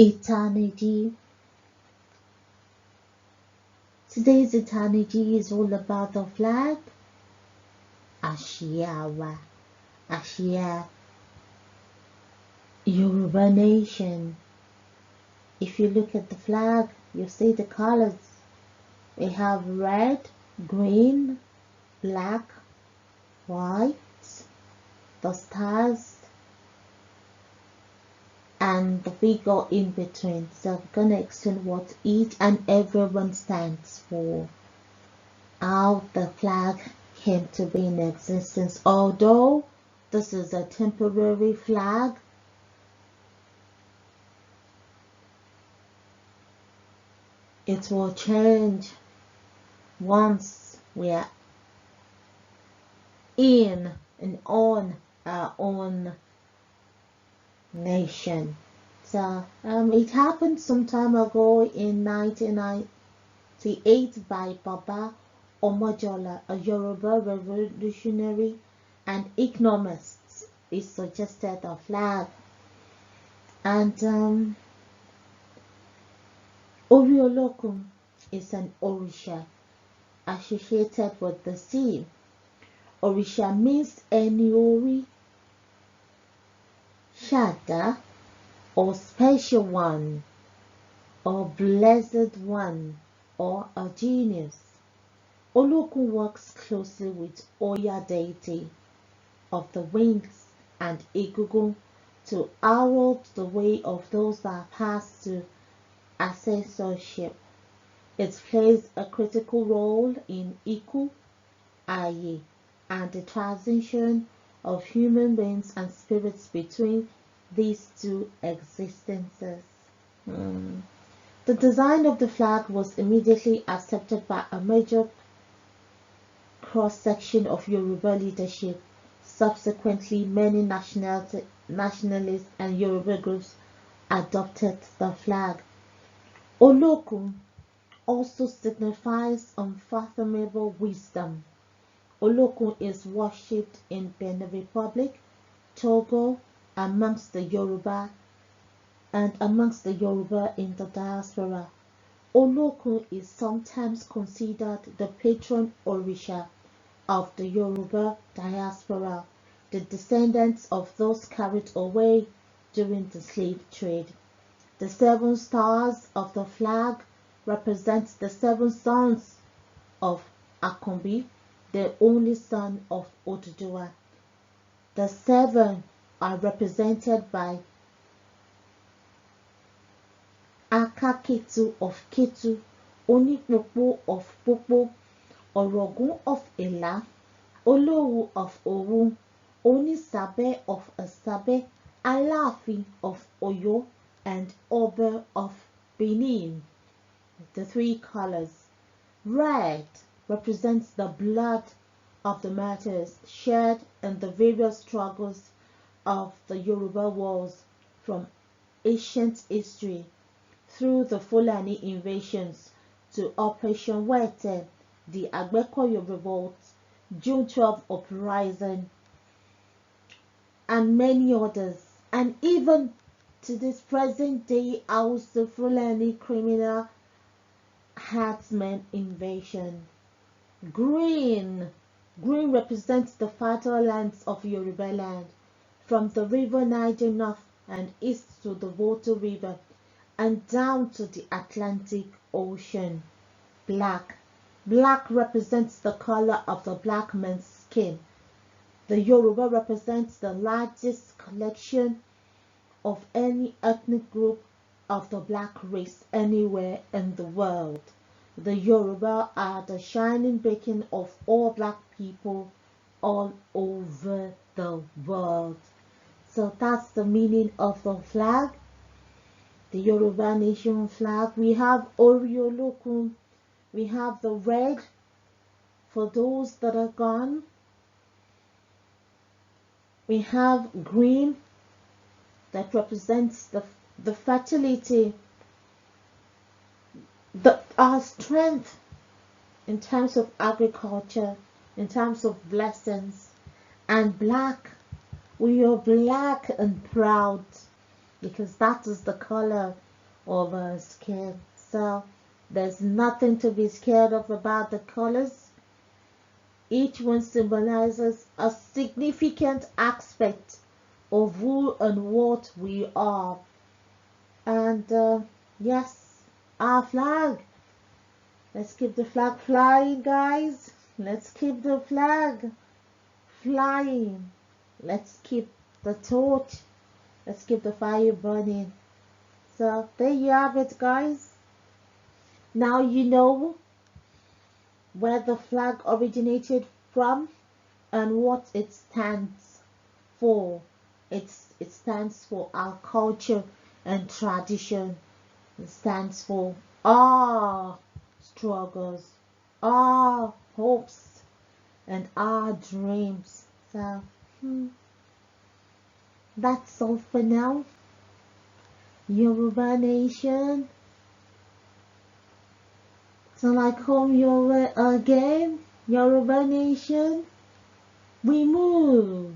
Itaniji. Today's Itaniji is all about the flag. Ashiawa. Ashia. Yoruba nation. If you look at the flag, you see the colors. We have red, green, black, white, the stars, and the figure in between. So I'm gonna explain what each and every one stands for, how the flag came to be in existence. Although this is a temporary flag, it will change once we are in and on our own nation. So it happened some time ago in 1998 by Baba Omojola, a Yoruba revolutionary and economist. He suggested a flag, and Oriolokun is an Orisha associated with the sea. Orisha means Eniori, Shada, or special one, or blessed one, or a genius. Olokun works closely with Oya deity of the winds and Egungun to herald the way of those that pass to ancestorship. It plays a critical role in Iku, Aye, and the transition of human beings and spirits between these two existences. The design of the flag was immediately accepted by a major cross-section of Yoruba leadership. Subsequently, many nationalists and Yoruba groups adopted the flag. Olokun also signifies unfathomable wisdom. Olokun is worshipped in Benin Republic, Togo, amongst the Yoruba in the diaspora. Olokun is sometimes considered the patron Orisha of the Yoruba diaspora, the descendants of those carried away during the slave trade. The 7 stars of the flag represent the 7 sons of Akombi, the only son of Oduduwa. The 7 are represented by Akaketu of Ketu, Onipopo of Popo, Orogun of Ela, Olowu of Owu, Onisabe of Asabe, Alaafin of Oyo, and Oba of Benin. The 3 colors. Red represents the blood of the martyrs shed in the various struggles of the Yoruba wars from ancient history through the Fulani invasions to Operation Wete, the Agbekoyo revolt, June 12 uprising, and many others, and even to this present day the Fulani criminal herdsmen invasion. Green represents the fertile lands of Yoruba land, from the river Niger north and east to the Volta River and down to the Atlantic Ocean. Black represents the color of the black man's skin. The Yoruba represents the largest collection of any ethnic group of the black race anywhere in the world. The Yoruba are the shining beacon of all black people all over the world. So that's the meaning of the flag, the Yoruba nation flag. We have Oriolokun, we have the red for those that are gone, we have green that represents the fertility, our strength in terms of agriculture, in terms of blessings, and black. We are black and proud because that is the color of our skin. So there's nothing to be scared of about the colors. Each one symbolizes a significant aspect of who and what we are. And yes, our flag. Let's keep the flag flying, guys. Let's keep the flag flying. Let's keep the torch. Let's keep the fire burning. So there you have it, guys. Now you know where the flag originated from and what it stands for. It stands for our culture and tradition. It stands for our struggles, our hopes, and our dreams. So that's all for now. Yoruba Nation. So like home Yoruba again. Yoruba Nation. We move.